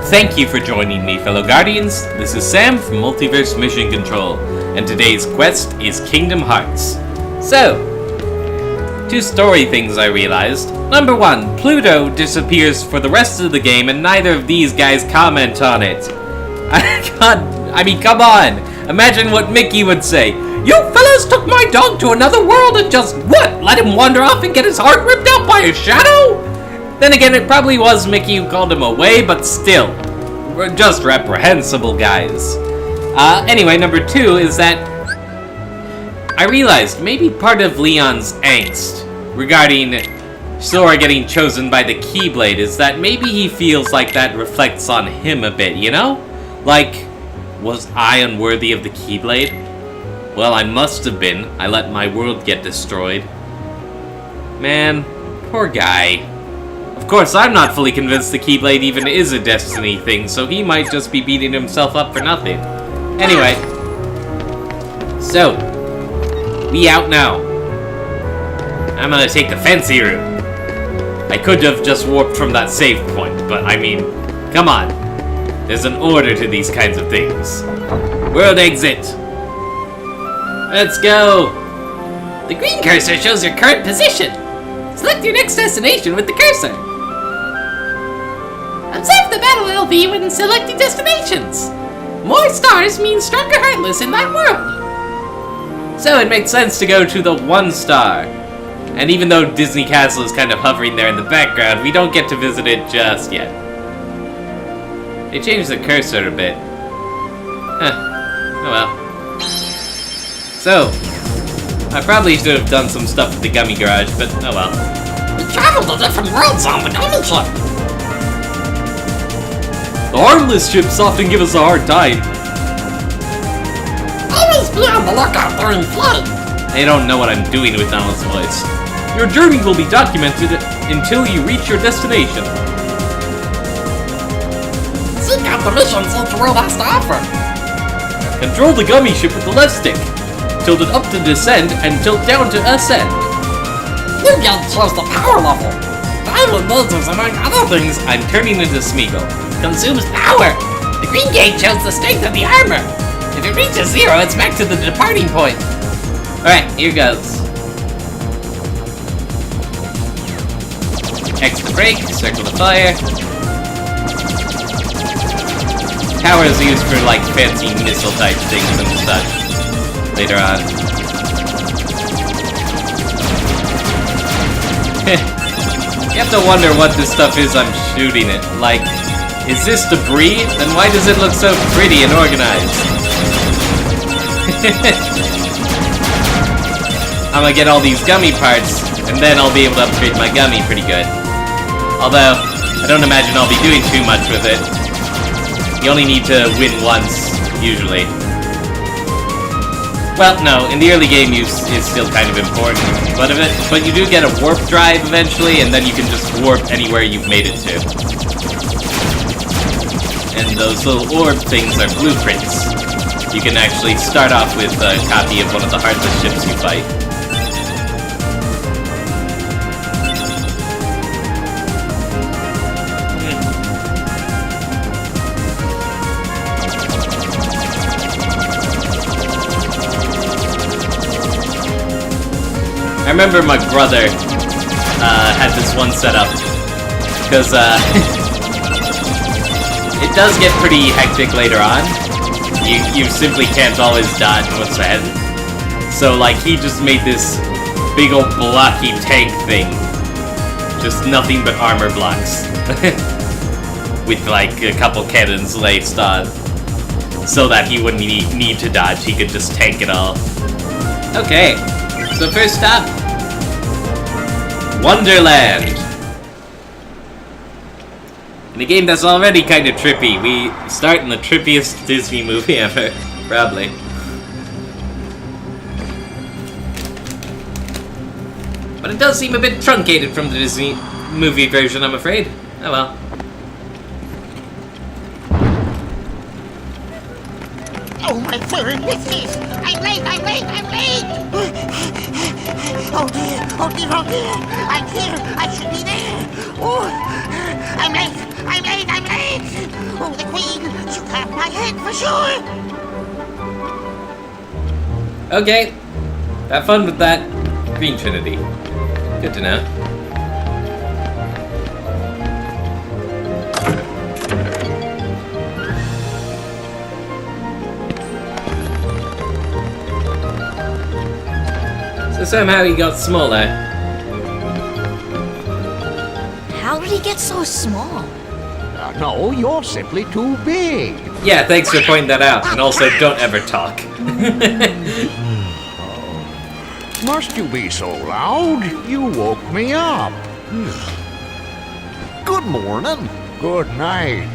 Thank you for joining me, fellow Guardians. This is Sam from Multiverse Mission Control, and today's quest is Kingdom Hearts. So, 2 story things I realized. Number 1, Pluto disappears for the rest of the game, and neither of these guys comment on it. I mean, come on! Imagine what Mickey would say. You fellas took my dog to another world and just, what, let him wander off and get his heart ripped out by a shadow? Then again, it probably was Mickey who called him away, but still. We're just reprehensible, guys. Anyway, number 2 is that I realized maybe part of Leon's angst regarding Sora getting chosen by the Keyblade is that maybe he feels like that reflects on him a bit, you know? Like, was I unworthy of the Keyblade? Well, I must have been. I let my world get destroyed. Man, poor guy. Of course, I'm not fully convinced the Keyblade even is a Destiny thing, so he might just be beating himself up for nothing. Anyway. So, we out now. I'm gonna take the fancy route. I could have just warped from that save point, but I mean, come on. There's an order to these kinds of things. World exit. Let's go. The green cursor shows your current position. Select your next destination with the cursor. Observe the battle LV when selecting destinations. More stars means stronger Heartless in that world. So it makes sense to go to the 1 star. And even though Disney Castle is kind of hovering there in the background, we don't get to visit it just yet. They changed the cursor a bit. Oh well. So, I probably should have done some stuff with the Gummi Garage, but oh well. We traveled to different worlds on the Gummi ship. The Heartless ships often give us a hard time. Always be on the lookout during flight. They don't know what I'm doing with Donald's voice. Your journey will be documented until you reach your destination. Seek out the missions each world has to offer. Control the Gummi ship with the left stick. Tilt it up to descend and tilt down to ascend. New gate shows the power level. Diamond lasers, among other things. I'm turning into Smeagol. Consumes power. The green gate shows the strength of the armor. If it reaches 0, it's back to the departing point. Alright, here goes. X to brake, circle to fire. Power is used for like fancy missile type things and such. Later on. You have to wonder what this stuff is I'm shooting it. Like, is this debris? Then why does it look so pretty and organized? I'm gonna get all these Gummi parts, and then I'll be able to upgrade my Gummi pretty good. Although, I don't imagine I'll be doing too much with it. You only need to win once, usually. Well, no, in the early game use is still kind of important, but you do get a warp drive eventually, and then you can just warp anywhere you've made it to. And those little orb things are blueprints. You can actually start off with a copy of one of the Heartless ships you fight. I remember my brother had this one set up, because it does get pretty hectic later on. You simply can't always dodge what's ahead. So like he just made this big old blocky tank thing. Just nothing but armor blocks. With like a couple cannons laced on. So that he wouldn't need to dodge, he could just tank it all. Okay, so first stop, Wonderland. In a game that's already kind of trippy, we start in the trippiest Disney movie ever, probably. But it does seem a bit truncated from the Disney movie version, I'm afraid. Oh well. Oh my fairy whiskies! I'm late! Oh dear! I'm here! I should be there! Oh, I'm late! Oh, it for sure. Okay. Have fun with that. Green Trinity. Good to know. So somehow he got smaller. How did he get so small? No, you're simply too big. Yeah, thanks for pointing that out. And also, don't ever talk. Must you be so loud? You woke me up. Good morning. Good night.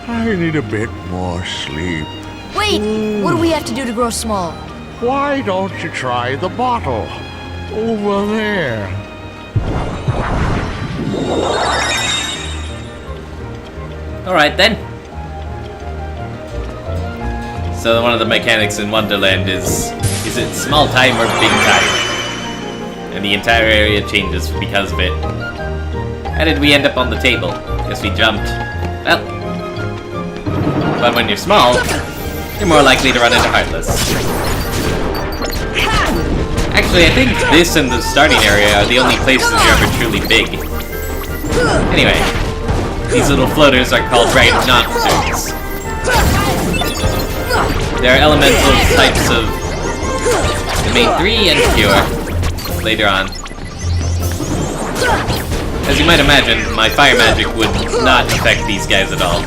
I need a bit more sleep. Wait, what do we have to do to grow small? Why don't you try the bottle? Over there. Alright then. So one of the mechanics in Wonderland is it small time or big time? And the entire area changes because of it. How did we end up on the table? Guess we jumped. Well. But when you're small, you're more likely to run into Heartless. Actually, I think this and the starting area are the only places you're ever truly big. Anyway, these little floaters are called Rhinopters. They're elemental types of Domain 3 and Pure later on. As you might imagine, my fire magic would not affect these guys at all.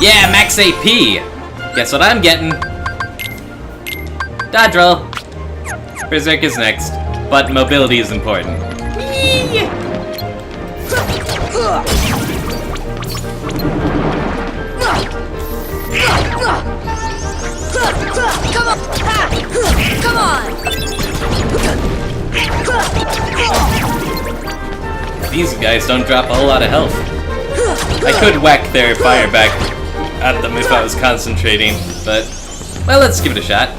Yeah, max AP! Guess what I'm getting? Dodge roll! Berserk is next, but mobility is important. Come on! These guys don't drop a whole lot of health. I could whack their fire back at them if I was concentrating, but... well, let's give it a shot.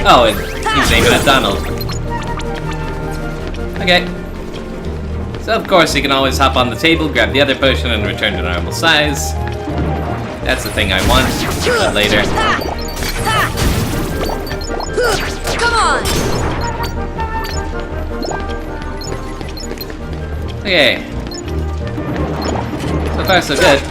Oh, and he's aiming at Donald. Okay. So of course you can always hop on the table, grab the other potion, and return to normal size. That's the thing I want, but later. Come on! Okay. So far so good.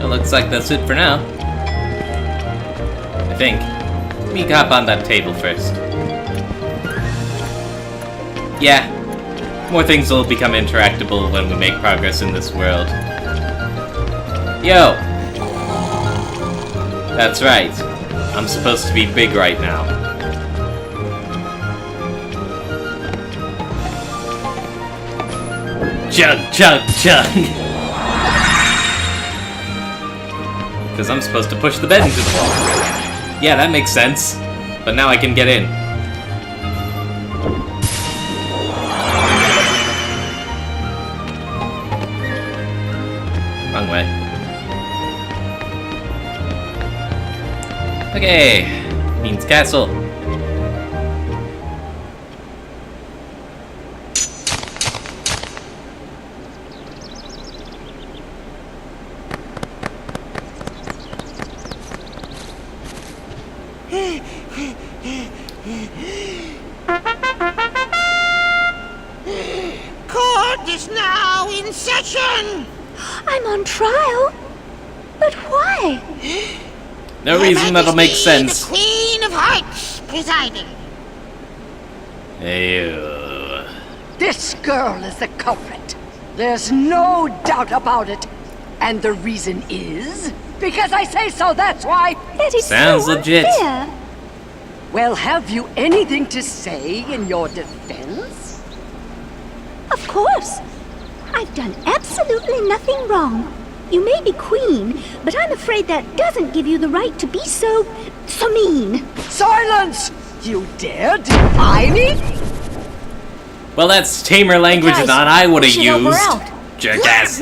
It looks like that's it for now. I think. Let me hop on that table first. Yeah. More things will become interactable when we make progress in this world. Yo! That's right. I'm supposed to be big right now. Chug, chug, chug! Because I'm supposed to push the bed into the wall. Yeah, that makes sense. But now I can get in. Wrong way. Okay. Means castle. Court is now in session. I'm on trial? But why? No reason that'll make sense. The Queen of Hearts presiding. Ew. This girl is the culprit. There's no doubt about it. And the reason is because I say so, that's why. That is Sounds so legit. unfair. Well, have you anything to say in your defense? Of course. I've done absolutely nothing wrong. You may be queen, but I'm afraid that doesn't give you the right to be so mean. Silence! You dare defy me? Well, that's tamer language Guys, than I would have we should help her used. out. Jerkass.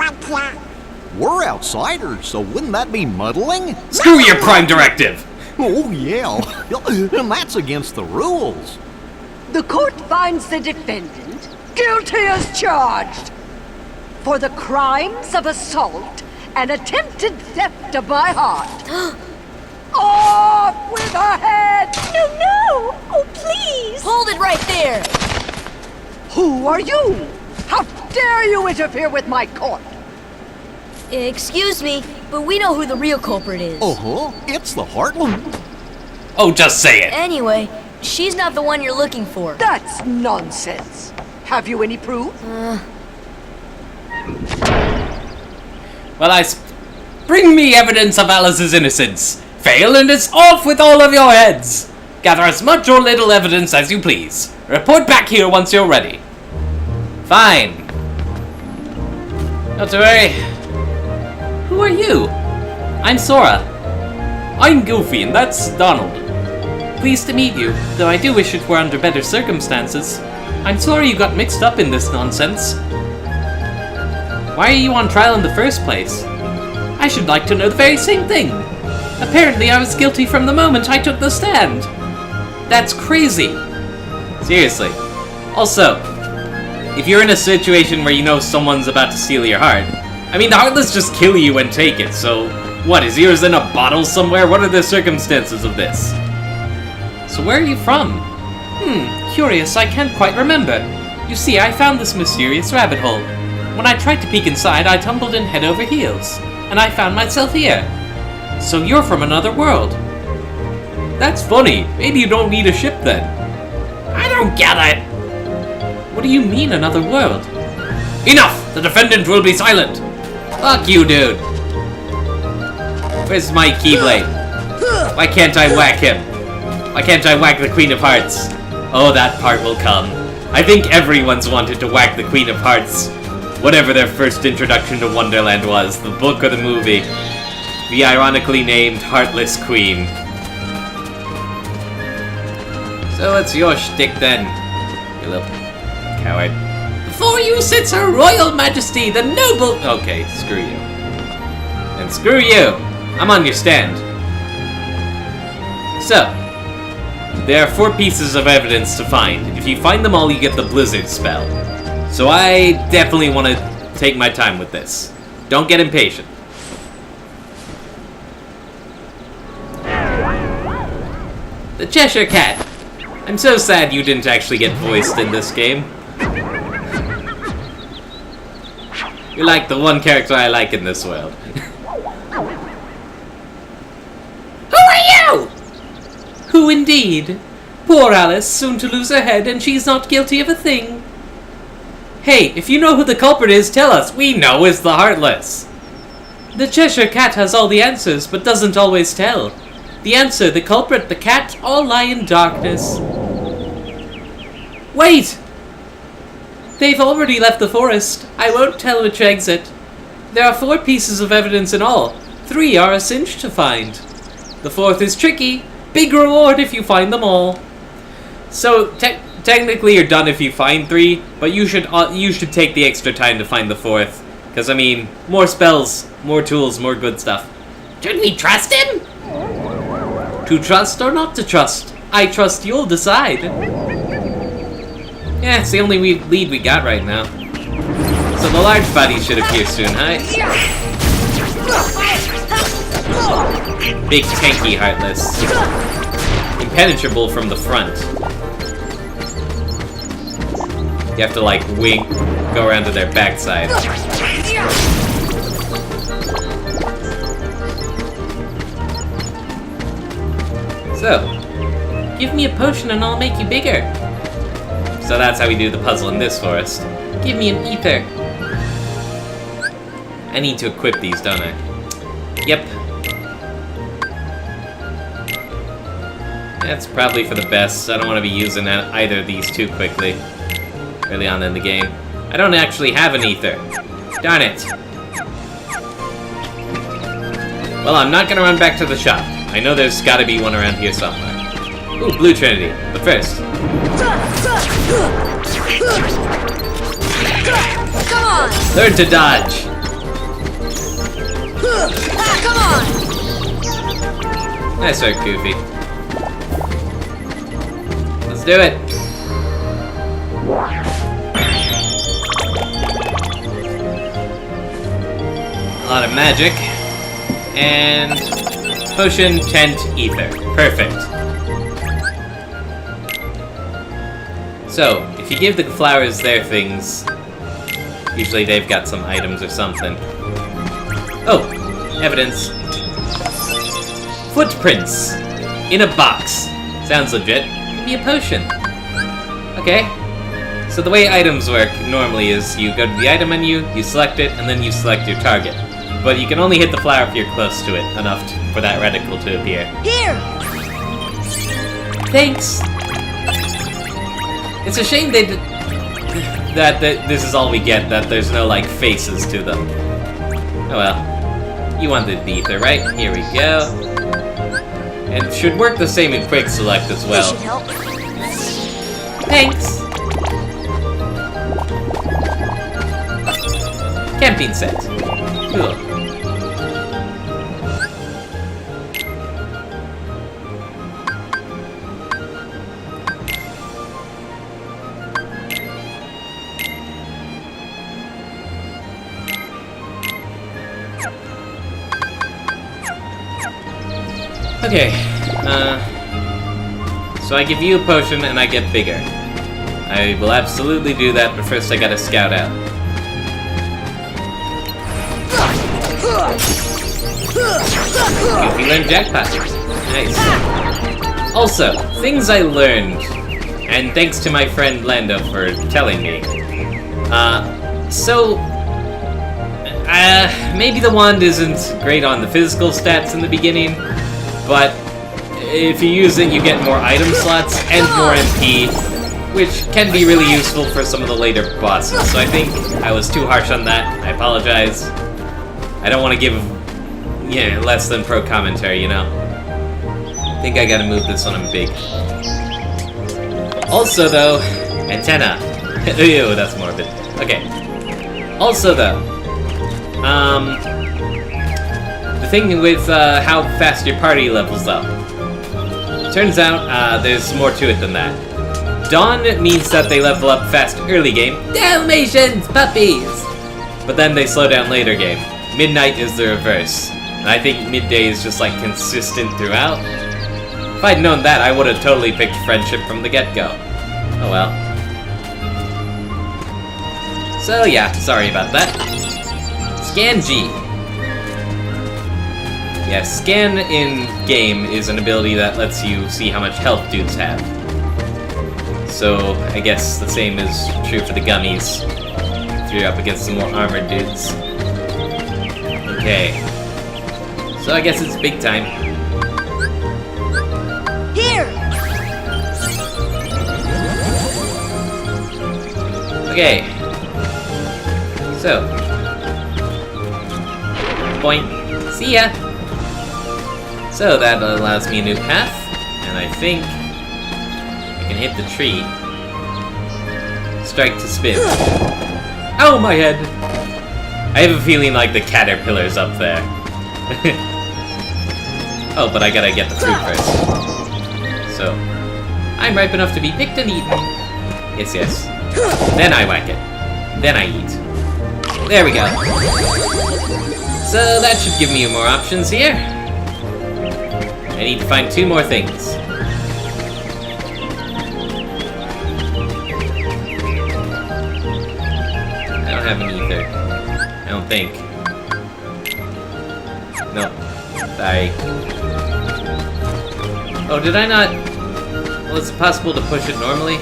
We're outsiders, so wouldn't that be muddling? Screw your Prime Directive! Oh, yeah. And that's against the rules. The court finds the defendant guilty as charged for the crimes of assault and attempted theft of my heart. Off with her head! No! Oh, please! Hold it right there! Who are you? How dare you interfere with my court? Excuse me, but we know who the real culprit is. Uh-huh. It's the Heartland. Oh, just say it! Anyway, she's not the one you're looking for. That's nonsense. Have you any proof? Well, bring me evidence of Alice's innocence. Fail and it's off with all of your heads. Gather as much or little evidence as you please. Report back here once you're ready. Fine. Not to worry. Who are you? I'm Sora. I'm Goofy, and that's Donald. Pleased to meet you, though I do wish it were under better circumstances. I'm sorry you got mixed up in this nonsense. Why are you on trial in the first place? I should like to know the very same thing. Apparently I was guilty from the moment I took the stand. That's crazy. Seriously. Also, if you're in a situation where you know someone's about to steal your heart, I mean, the Heartless just kill you and take it, so what, is yours in a bottle somewhere? What are the circumstances of this? So where are you from? Curious, I can't quite remember. You see, I found this mysterious rabbit hole. When I tried to peek inside, I tumbled in head over heels, and I found myself here. So you're from another world. That's funny. Maybe you don't need a ship then. I don't get it. What do you mean, another world? Enough! The defendant will be silent. Fuck you, dude. Where's my Keyblade? Why can't I whack him? Why can't I whack the Queen of Hearts? Oh, that part will come. I think everyone's wanted to whack the Queen of Hearts. Whatever their first introduction to Wonderland was, the book or the movie. The ironically named Heartless Queen. So what's your shtick then, you little coward? Before you sits Her Royal Majesty, the noble... Okay, screw you. And screw you! I'm on your stand. So, there are 4 pieces of evidence to find. If you find them all, you get the Blizzard spell. So I definitely want to take my time with this. Don't get impatient. The Cheshire Cat. I'm so sad you didn't actually get voiced in this game. You're like the one character I like in this world. Who are you? Who indeed? Poor Alice, soon to lose her head, and she's not guilty of a thing. Hey, if you know who the culprit is, tell us. We know it's the Heartless. The Cheshire Cat has all the answers, but doesn't always tell. The answer, the culprit, the cat, all lie in darkness. Wait! They've already left the forest. I won't tell which exit. There are 4 pieces of evidence in all. 3 are a cinch to find. The 4th is tricky. Big reward if you find them all. So, technically you're done if you find 3, but you should take the extra time to find the 4th. Because, I mean, more spells, more tools, more good stuff. Should we trust him? To trust or not to trust? I trust you'll decide. Yeah, it's the only lead we got right now. So the large body should appear soon, huh? Big tanky Heartless. Impenetrable from the front. You have to like wink, go around to their backside. So, give me a potion and I'll make you bigger. So that's how we do the puzzle in this forest. Give me an ether. I need to equip these, don't I? Yep. That's probably for the best. I don't want to be using either of these too quickly. Early on in the game. I don't actually have an ether. Darn it. Well, I'm not gonna run back to the shop. I know there's gotta be one around here somewhere. Ooh, Blue Trinity. But first... Come on! Learn to dodge! Nice work, Goofy. Let's do it. A lot of magic. And potion, tent, ether. Perfect. So, if you give the flowers their things, usually they've got some items or something. Oh, evidence. Footprints in a box. Sounds legit. Give me a potion. Okay. So the way items work normally is you go to the item menu, you select it, and then you select your target. But you can only hit the flower if you're close to it enough for that reticle to appear. Here! Thanks. It's a shame they did that this is all we get, that there's no, like, faces to them. Oh well. You wanted the ether, right? Here we go. And it should work the same in quick select as well. This should help. Thanks. Camping set. Cool. Okay, so I give you a potion and I get bigger. I will absolutely do that, but first I gotta scout out. Goofy learned jackpot. Nice. Also, things I learned, and thanks to my friend Lando for telling me. Maybe the wand isn't great on the physical stats in the beginning, but if you use it, you get more item slots and more MP, which can be really useful for some of the later bosses. So I think I was too harsh on that. I apologize. I don't want to give, less than pro commentary, you know? I think I gotta move this when I'm big. Also, though, antenna. Ew, that's morbid. Okay. Also, though, the thing with how fast your party levels up. Turns out there's more to it than that. Dawn means that they level up fast early game. Dalmatians, puppies! But then they slow down later game. Midnight is the reverse. And I think midday is just like consistent throughout. If I'd known that, I would have totally picked friendship from the get-go. Oh well. So yeah, sorry about that. Scan G. Yeah, scan in game is an ability that lets you see how much health dudes have. So I guess the same is true for the gummies. If you're up against some more armored dudes. Okay. So I guess it's big time. Here! Okay. So. Point. See ya! So that allows me a new path, and I think I can hit the tree. Strike to spin. Ow, my head! I have a feeling like the caterpillar's up there. Oh, but I gotta get the fruit first. So, I'm ripe enough to be picked and eaten. Yes, yes. Then I whack it. Then I eat. There we go. So that should give me more options here. I need to find 2 more things. I don't have an ether. I don't think. No. Sorry. Oh, did I not? Well, is it possible to push it normally?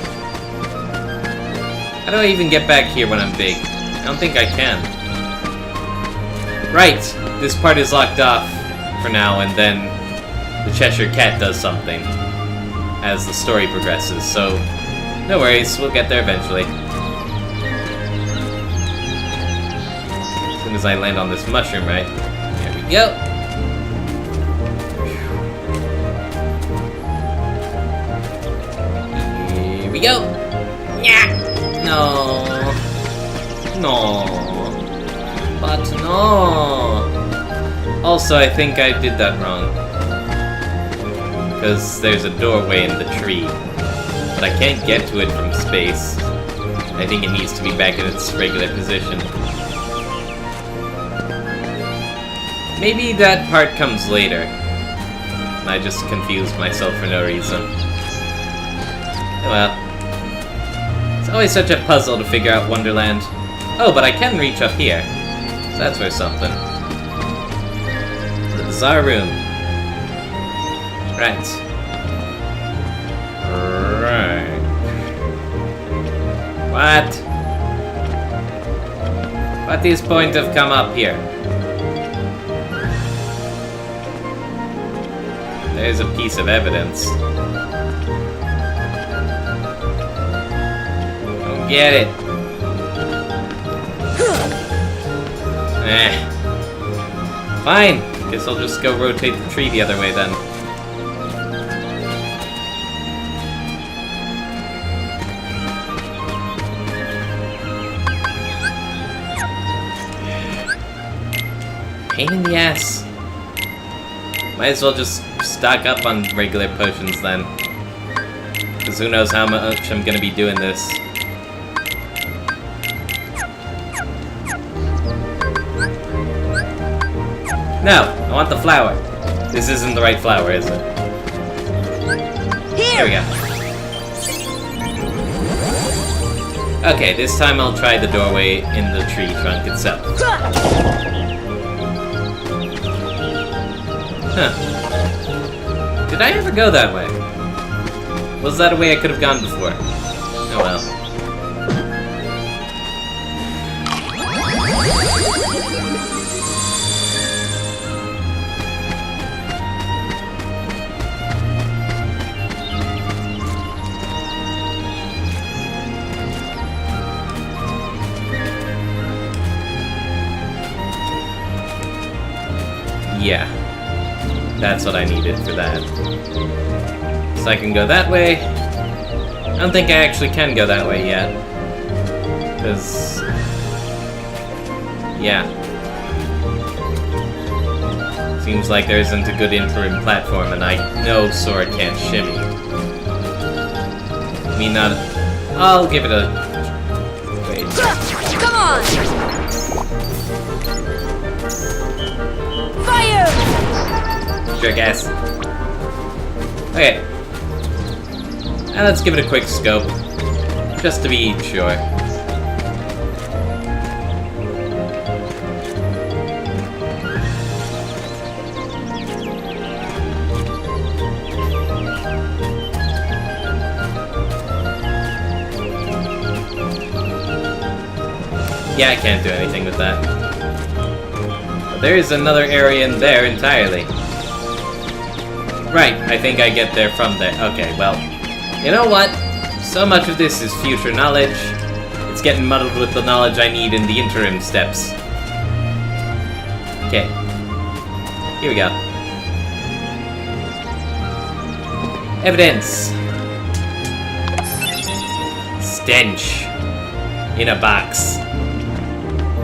How do I even get back here when I'm big? I don't think I can. Right! This part is locked off for now, and then the Cheshire Cat does something as the story progresses, so no worries, we'll get there eventually. As soon as I land on this mushroom, right? There we go. Here we go. Yeah. No. No. But no. Also, I think I did that wrong. Because there's a doorway in the tree. But I can't get to it from space. I think it needs to be back in its regular position. Maybe that part comes later. And I just confused myself for no reason. Oh well. It's always such a puzzle to figure out Wonderland. Oh, but I can reach up here. So that's worth something. The bizarre room. Right. Right. What? What is point of come up here? There's a piece of evidence. Don't get it. Fine. Guess I'll just go rotate the tree the other way then. Pain in the ass. Might as well just stock up on regular potions then. Because who knows how much I'm gonna be doing this. No, I want the flower. This isn't the right flower, is it? Here we go. Okay, this time I'll try the doorway in the tree trunk itself. Huh. Did I ever go that way? Was that a way I could have gone before? Oh well. Yeah. That's what I needed for that. So I can go that way. I don't think I actually can go that way yet. Because... yeah. Seems like there isn't a good interim platform, and I know Sword can't shimmy. I mean, not... I'll give it a... wait. Come on! Fire! Jerk ass. Okay. And let's give it a quick scope. Just to be sure. Yeah, I can't do anything with that. But there is another area in there entirely. Right, I think I get there from there. Okay, well, you know what? So much of this is future knowledge. It's getting muddled with the knowledge I need in the interim steps. Okay. Here we go. Evidence. Stench. In a box.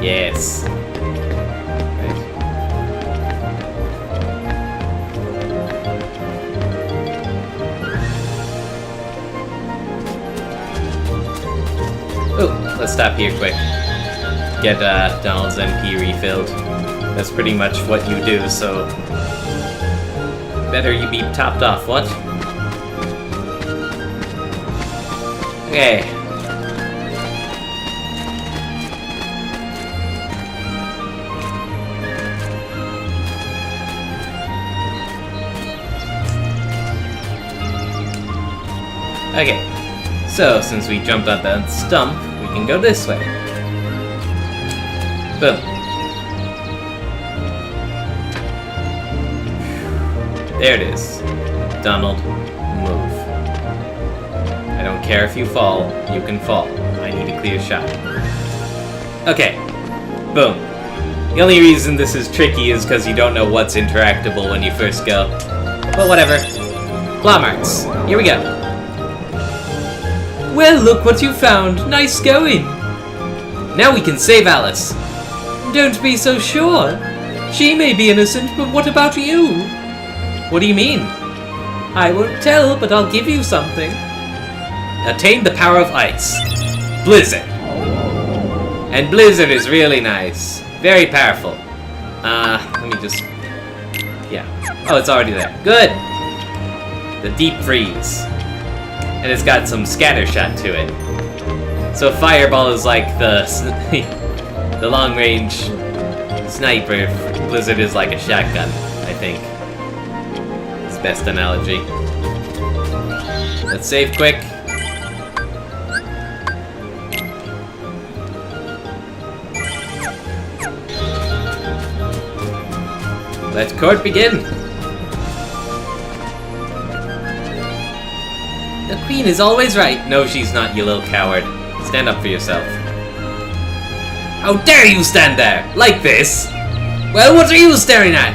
Yes. Oh, let's stop here quick. Get Donald's MP refilled. That's pretty much what you do, so... better you be topped off, what? Okay. Okay. So, since we jumped on that stump, we can go this way. Boom. There it is. Donald, move. I don't care if you fall, you can fall. I need a clear shot. Okay. Boom. The only reason this is tricky is because you don't know what's interactable when you first go. But whatever. Claw marks. Here we go. Well, look what you found. Nice going. Now we can save Alice. Don't be so sure. She may be innocent, but what about you? What do you mean? I won't tell, but I'll give you something. Attain the power of ice. Blizzard. And Blizzard is really nice. Very powerful. Let me just... Yeah. Oh, it's already there. Good! The Deep Freeze. And it's got some scatter shot to it. So Fireball is like the... the long-range sniper. Blizzard is like a shotgun, I think. It's the best analogy. Let's save quick. Let court begin! The queen is always right. No, she's not, you little coward. Stand up for yourself. How dare you stand there! Like this! Well, what are you staring at?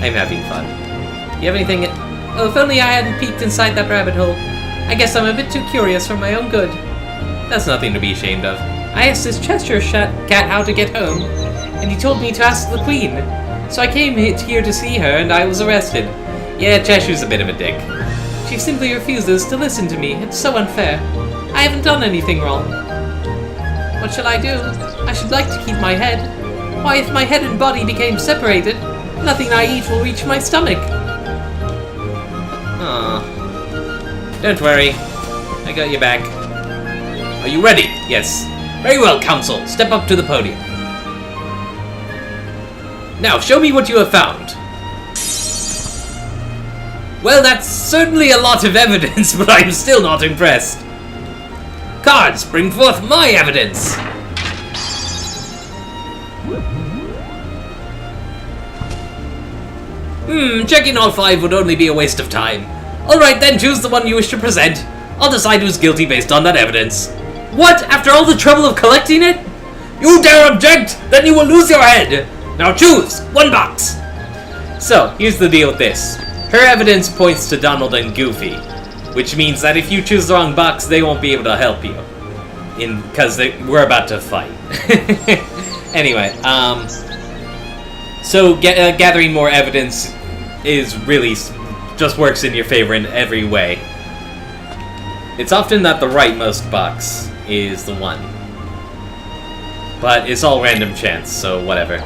I'm having fun. You have anything... Oh, if only I hadn't peeked inside that rabbit hole. I guess I'm a bit too curious for my own good. That's nothing to be ashamed of. I asked this Cheshire cat how to get home, and he told me to ask the queen. So I came here to see her, and I was arrested. Yeah, Cheshire's a bit of a dick. She simply refuses to listen to me. It's so unfair. I haven't done anything wrong. What shall I do? I should like to keep my head. Why, if my head and body became separated, nothing I eat will reach my stomach. Aww. Don't worry. I got your back. Are you ready? Yes. Very well, Council. Step up to the podium. Now, show me what you have found. Well, that's certainly a lot of evidence, but I'm still not impressed. Cards, bring forth my evidence! Checking all 5 would only be a waste of time. Alright then, choose the one you wish to present. I'll decide who's guilty based on that evidence. What? After all the trouble of collecting it? You dare object? Then you will lose your head! Now choose! 1 box! So, here's the deal with this. Her evidence points to Donald and Goofy, which means that if you choose the wrong box, they won't be able to help you. Because we're about to fight. Anyway, so gathering more evidence is really just works in your favor in every way. It's often that the rightmost box is the one. But it's all random chance, so whatever.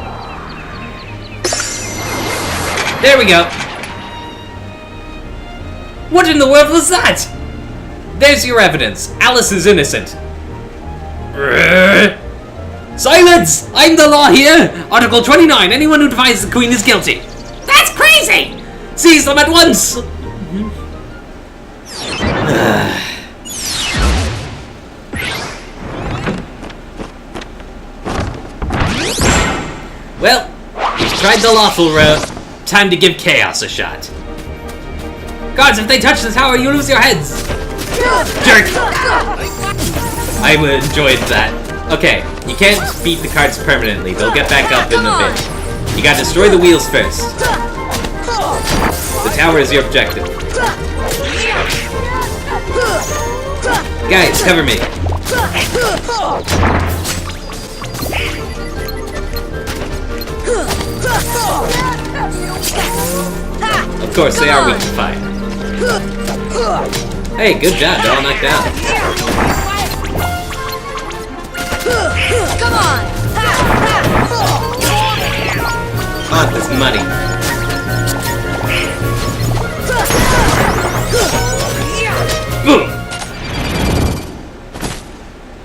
There we go! What in the world was that? There's your evidence. Alice is innocent. Silence! I'm the law here! Article 29. Anyone who defies the Queen is guilty. That's crazy! Seize them at once! Well, we've tried the lawful route. Time to give chaos a shot. Guards, if they touch the tower, you lose your heads! Jerk! I enjoyed that. Okay, you can't beat the cards permanently. They'll get back up in a bit. You gotta destroy the wheels first. The tower is your objective. Guys, cover me. Of course, they are weak to fire. Hey, good job, they're all knocked out. Come on! Oh, this muddy. Boom!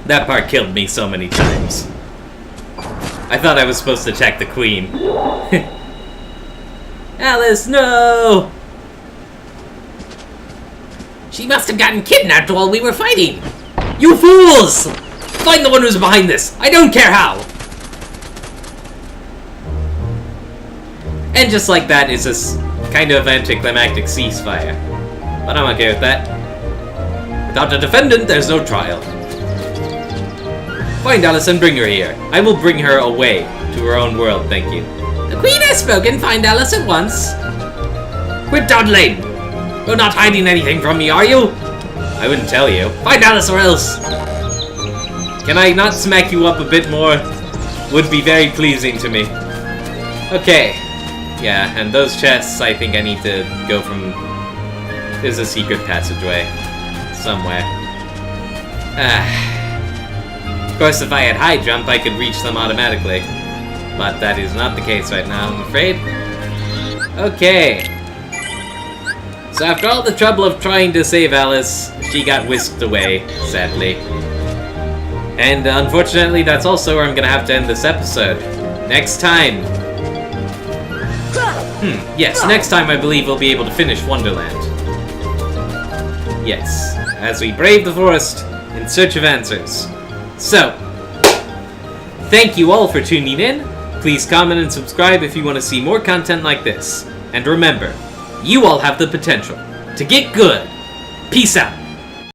That part killed me so many times. I thought I was supposed to attack the queen. Alice, no! She must have gotten kidnapped while we were fighting. You fools! Find the one who's behind this. I don't care how. And just like that is this kind of anticlimactic ceasefire. But I'm okay with that. Without a defendant, there's no trial. Find Alice and bring her here. I will bring her away to her own world, thank you. The Queen has spoken. Find Alice at once. Quit dawdling! You're not hiding anything from me, are you? I wouldn't tell you. Find Alice or else! Can I not smack you up a bit more? Would be very pleasing to me. Okay. Yeah, and those chests, I think I need to go from... There's a secret passageway. Somewhere. Of course, if I had high jump, I could reach them automatically. But that is not the case right now, I'm afraid. Okay. So after all the trouble of trying to save Alice, she got whisked away, sadly. And unfortunately, that's also where I'm gonna have to end this episode. Next time... yes, next time I believe we'll be able to finish Wonderland. Yes, as we brave the forest in search of answers. So, thank you all for tuning in. Please comment and subscribe if you want to see more content like this. And remember, you all have the potential to get good. Peace out.